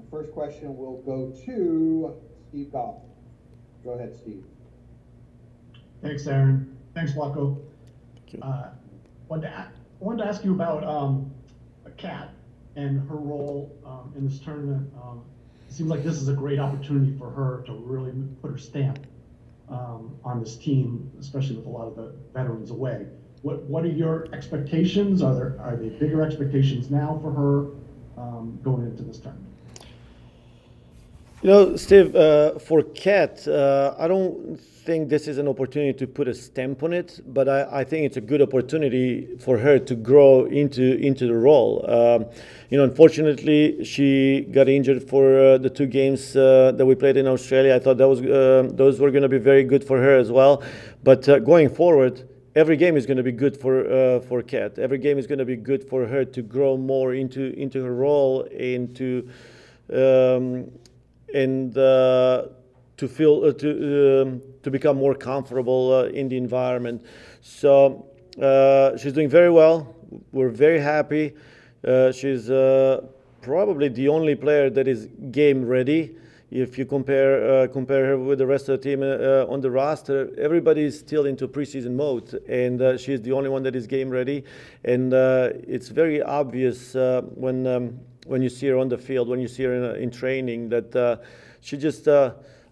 First question will go to Steve Goff. Go ahead, Steve. Thanks, Aaron. Thanks, Vlatko. Thank you. Wanted to ask you about Kat and her role in this tournament. It seems like this is a great opportunity for her to really put her stamp on this team, especially with a lot of the veterans away. What are your expectations? Are they bigger expectations now for her going into this tournament? You know, Steve, for Kat, I don't think this is an opportunity to put a stamp on it, but I think it's a good opportunity for her to grow into the role. Unfortunately, she got injured for the 2 games that we played in Australia. I thought those were going to be very good for her as well. But going forward, every game is going to be good for Kat. Every game is going to be good for her to grow more into her role and to feel to become more comfortable in the environment. So she's doing very well. We're very happy. She's probably the only player that is game ready. If you compare her with the rest of the team on the roster, everybody is still into preseason mode, and she's the only one that is game ready. And it's very obvious when you see her on the field, when you see her in training, that she just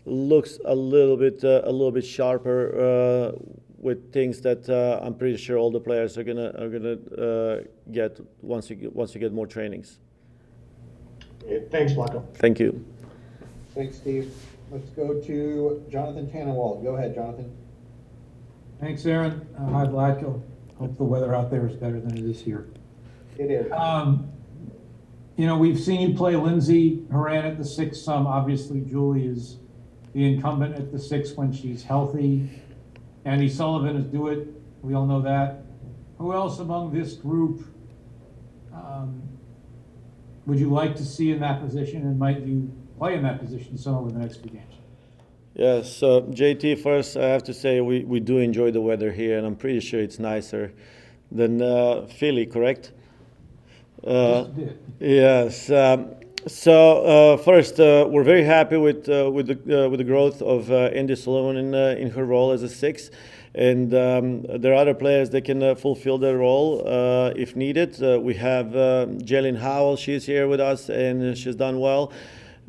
looks a little bit sharper with things that I'm pretty sure all the players are gonna get once you get more trainings. Thanks, Vlatko. Thank you. Thanks, Steve. Let's go to Jonathan Tannenwald. Go ahead, Jonathan. Thanks, Aaron. Hi, Vlatko. Hope the weather out there is better than it is here. It is. We've seen you play Lindsay Horan at the 6 some. Obviously, Julie is the incumbent at the 6 when she's healthy. Andy Sullivan is do it. We all know that. Who else among this group would you like to see in that position, and might you play in that position some over the next few games? Yes, so JT, first I have to say we do enjoy the weather here, and I'm pretty sure it's nicer than Philly, correct? Yes. First, we're very happy with the growth of Andy Sullivan in her role as a 6, and there are other players that can fulfill their role if needed. We have Jalen Howell. She's here with us, and she's done well.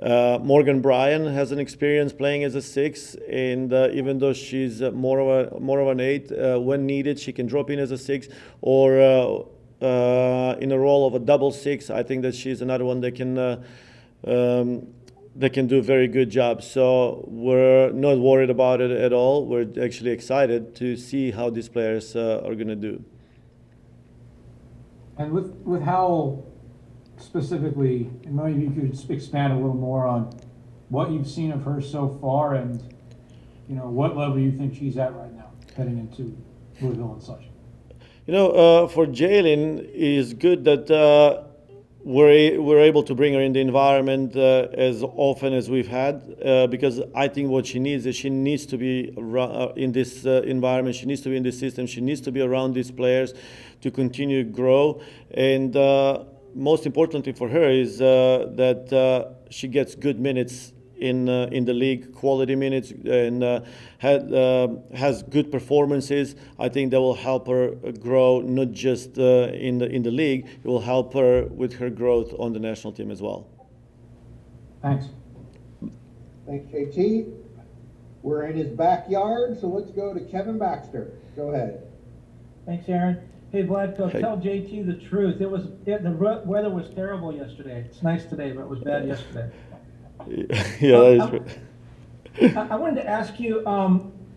Morgan Bryan has an experience playing as a 6, and even though she's more of an 8, when needed, she can drop in as a 6 or in a role of a double 6. I think that she's another one that can do a very good job. So we're not worried about it at all. We're actually excited to see how these players are going to do. And with Howell specifically, maybe you could expand a little more on what you've seen of her so far, and what level you think she's at right now, heading into Louisville and such. For Jalen, it is good that we're able to bring her in the environment as often as we've had, because I think what she needs is she needs to be in this environment. She needs to be in this system. She needs to be around these players to continue to grow. And most importantly for her is that she gets good minutes in the league, quality minutes, and has good performances. I think that will help her grow, not just in the league. It will help her with her growth on the national team as well. Thanks. Thanks, JT. We're in his backyard, so let's go to Kevin Baxter. Go ahead. Thanks, Aaron. Hey, Vlatko, Hey. tell JT the truth. The weather was terrible yesterday. It's nice today, but it was bad yesterday. Yeah, that is right. I wanted to ask you,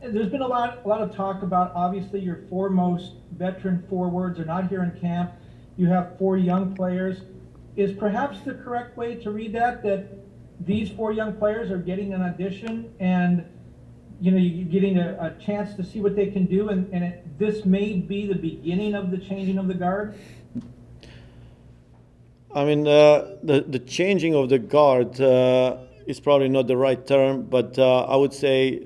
there's been a lot of talk about, obviously, your 4 most veteran forwards are not here in camp. You have 4 young players. Is perhaps the correct way to read that these 4 young players are getting an audition, and you're getting a chance to see what they can do, and this may be the beginning of the changing of the guard? I mean, the changing of the guard is probably not the right term, but I would say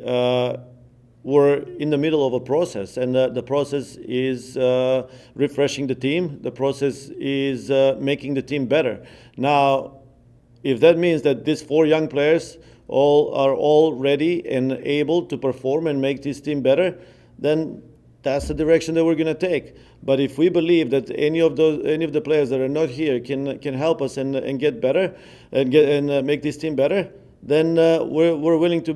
we're in the middle of a process, and the process is refreshing the team. The process is making the team better. Now, if that means that these 4 young players are all ready and able to perform and make this team better, then that's the direction that we're going to take. But if we believe that any of the players that are not here can help us and get better and make this team better, then we're willing to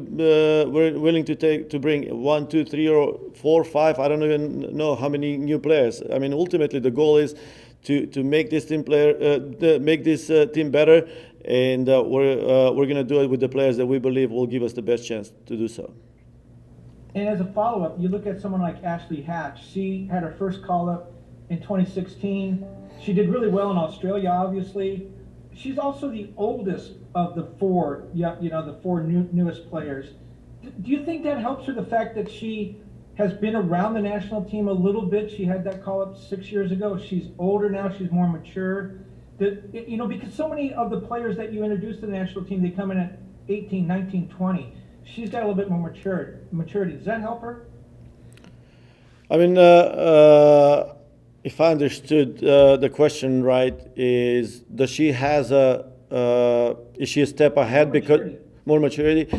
bring 1, 2, 3, or 4, 5. I don't even know how many new players. I mean, ultimately the goal is to make this team team better, and we're going to do it with the players that we believe will give us the best chance to do so. And as a follow-up, you look at someone like Ashley Hatch. She had her first call-up in 2016. She did really well in Australia, obviously. She's also the oldest of the 4, the 4 newest players. Do you think that helps her, the fact that she has been around the national team a little bit? She had that call-up 6 years ago. She's older now. She's more mature. Because so many of the players that you introduce to the national team, they come in at 18, 19, 20. She's got a little bit more maturity. Does that help her? I mean, if I understood the question right, is does she has is she a step ahead because more maturity?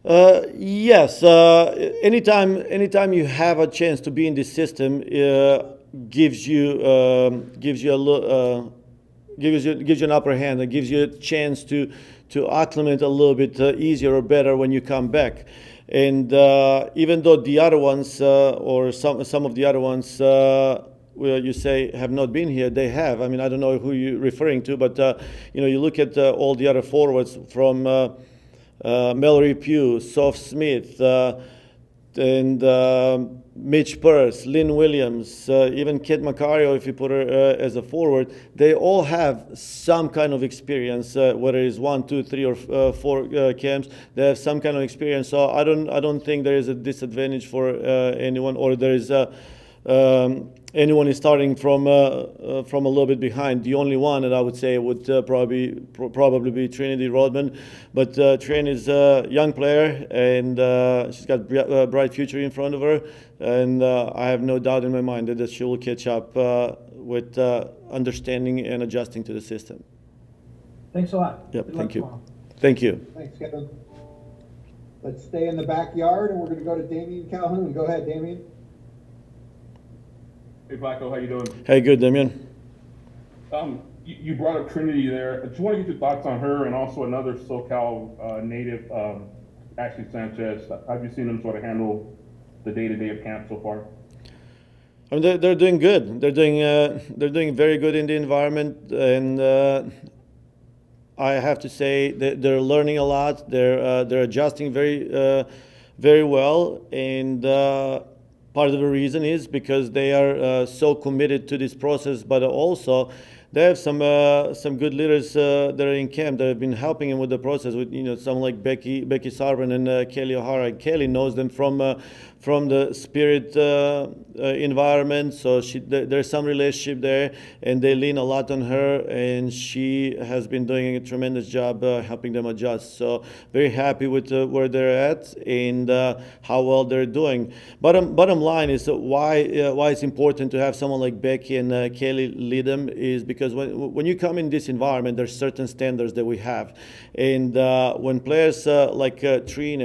Yes. Anytime you have a chance to be in this system, gives you an upper hand. It gives you a chance to acclimate a little bit easier or better when you come back. And even though the other ones or some of the other ones you say have not been here, they have. I mean, I don't know who you're referring to, but you look at all the other forwards from Mallory Pugh, Soph Smith, and Mitch Purse, Lynn Williams, even Kate Macario, if you put her as a forward, they all have some kind of experience, whether it's 1, 2, 3, or 4 camps. They have some kind of experience. So I don't think there is a disadvantage for anyone, or there is anyone is starting from a little bit behind. The only one that I would say would probably be Trinity Rodman, but Trin is a young player, and she's got a bright future in front of her, and I have no doubt in my mind that she will catch up with understanding and adjusting to the system. Thanks a lot. Yep, Good thank luck you. tomorrow. Thank you. Thanks, Kevin. Let's stay in the backyard, and we're going to go to Damian Calhoun. Go ahead, Damian. Hey, Vlatko, how you doing? Hey, good, Damian. You brought up Trinity there. I just want to get your thoughts on her and also another SoCal native, Ashley Sanchez. Have you seen them sort of handle the day-to-day of camp so far? I mean, they're doing good. They're doing very good in the environment, and I have to say that they're learning a lot. They're adjusting very well, and part of the reason is because they are so committed to this process, but also they have some good leaders that are in camp that have been helping him with the process. With someone like Becky Sarban and Kelly O'Hara. Kelly knows them from the Spirit environment, so there's some relationship there, and they lean a lot on her, and she has been doing a tremendous job helping them adjust. So very happy with where they're at and how well they're doing. Bottom line is why it's important to have someone like Becky and Kelly lead them is because when you come in this environment, there's certain standards that we have, and when players like Trin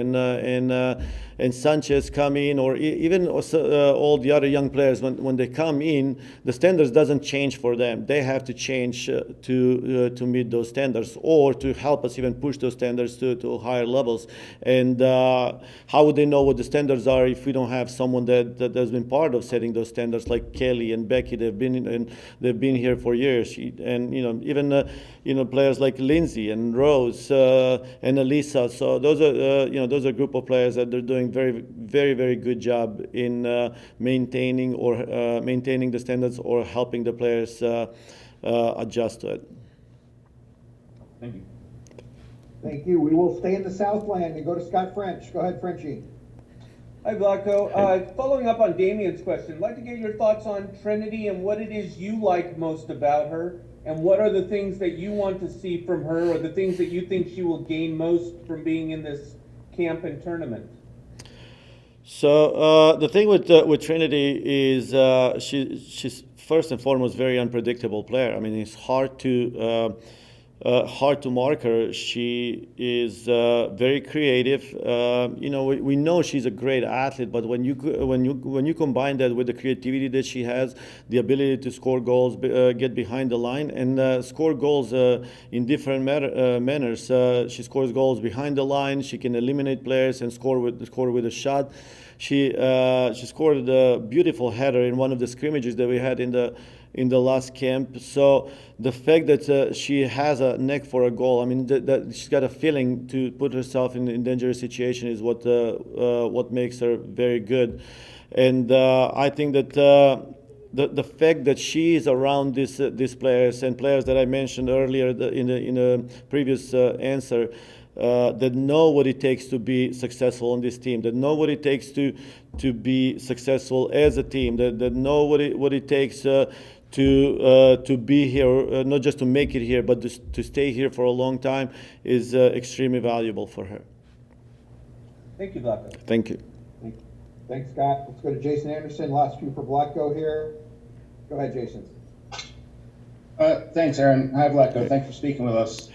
and Sanchez come in, or even all the other young players, when they come in, the standards doesn't change for them. They have to change to meet those standards, or to help us even push those standards to higher levels. And how would they know what the standards are if we don't have someone that has been part of setting those standards, like Kelly and Becky? They've been here for years, and even players like Lindsay and Rose and Elisa. So those are a group of players that they're doing very, very, very good job in maintaining the standards or helping the players adjust to it. Thank you. Thank you. We will stay in the Southland and go to Scott French. Go ahead, Frenchie. Hi, Vlatko. Following up on Damian's question, I'd like to get your thoughts on Trinity and what it is you like most about her, and what are the things that you want to see from her, or the things that you think she will gain most from being in this camp and tournament. So the thing with Trinity is she's first and foremost very unpredictable player. I mean, it's hard to hard to mark her. She is very creative. We know she's a great athlete, but when you combine that with the creativity that she has, the ability to score goals, get behind the line, and score goals in different manners. She scores goals behind the line. She can eliminate players and score with a shot. She scored a beautiful header in one of the scrimmages that we had in the last camp. So the fact that she has a neck for a goal, I mean, that she's got a feeling to put herself in dangerous situation is what makes her very good. And I think that the fact that she is around these players and players that I mentioned earlier in a previous answer, that know what it takes to be successful on this team, that know what it takes to be successful as a team, that know what it takes to be here, not just to make it here, but to stay here for a long time, is extremely valuable for her. Thank you, Vlatko. Thank you. Thanks, Scott. Let's go to Jason Anderson. Last few for Vlatko here. Go ahead, Jason. Thanks, Aaron. Hi, Vlatko. Thanks for speaking with us.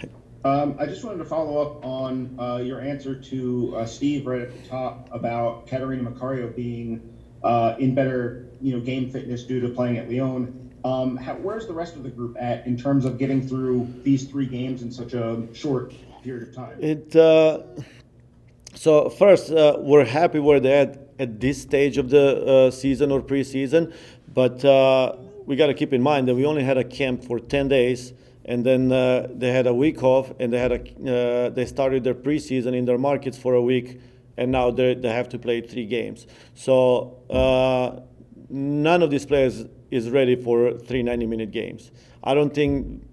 I just wanted to follow up on your answer to Steve right at the top about Katerina Macario being in better, game fitness due to playing at Lyon. Where's the rest of the group at in terms of getting through these 3 games in such a short period of time? So first, we're happy where they're at this stage of the season or preseason, but we got to keep in mind that we only had a camp for 10 days. And then they had a week off, and they started their preseason in their markets for a week, and now they have to play 3 games. So none of these players is ready for 3 90-minute games. I don't think,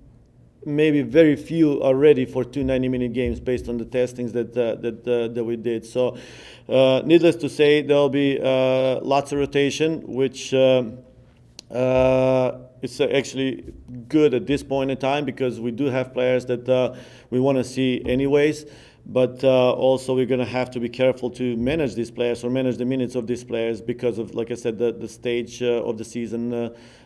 maybe very few are ready for 2 90-minute games based on the testings that we did. So needless to say, there'll be lots of rotation, which it's actually good at this point in time because we do have players that we want to see anyways. But also we're going to have to be careful to manage these players or manage the minutes of these players because of, like I said, the stage of the season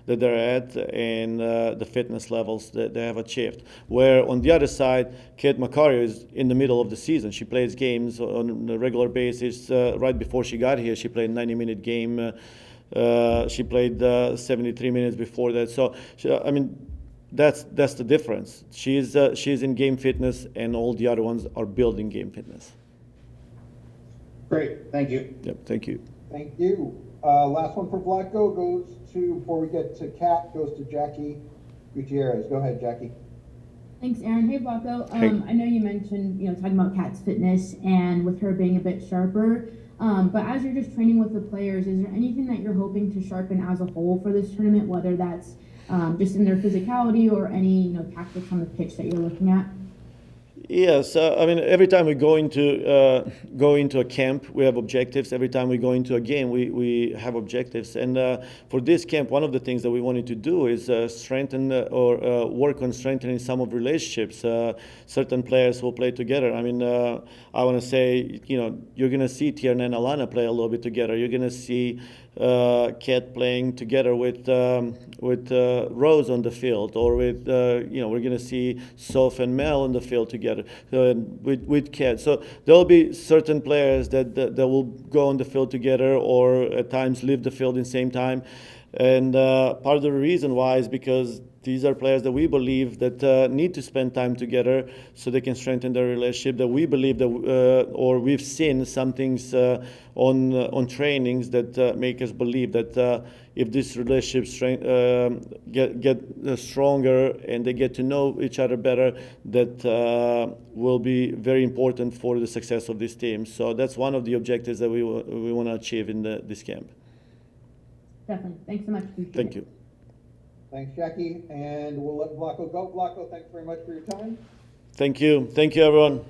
that they're at and the fitness levels that they have achieved. Where on the other side, Kate Macario is in the middle of the season. She plays games on a regular basis. Right before she got here, she played a 90-minute game. She played 73 minutes before that. So, that's the difference. She's in game fitness, and all the other ones are building game fitness. Great, thank you. Yep, thank you. Thank you. Last one for Vlatko goes to, before we get to Kat, goes to Jackie Gutierrez. Go ahead, Jackie. Thanks, Aaron. Hey, Vlatko. Hey. I know you mentioned, talking about Kat's fitness and with her being a bit sharper. But as you're just training with the players, is there anything that you're hoping to sharpen as a whole for this tournament, whether that's just in their physicality or any, tactics on the pitch that you're looking at? Yes, every time we go into a camp, we have objectives. Every time we go into a game, we have objectives. And for this camp, one of the things that we wanted to do is strengthen or work on strengthening some of the relationships. Certain players will play together. I want to say, you're going to see Tierna and Alana play a little bit together. You're going to see Kat playing together with Rose on the field, or with we're going to see Soph and Mel on the field together with Kat. So there'll be certain players that will go on the field together, or at times leave the field in the same time. And part of the reason why is because these are players that we believe that need to spend time together so they can strengthen their relationship. That we believe that, or we've seen some things on trainings that make us believe that if this relationship get stronger and they get to know each other better, that will be very important for the success of this team. So that's one of the objectives that we want to achieve in this camp. Definitely. Thanks so much. Appreciate Thank it. you. Thanks, Jackie. And we'll let Vlatko go. Vlatko, thanks very much for your time. Thank you. Thank you, everyone.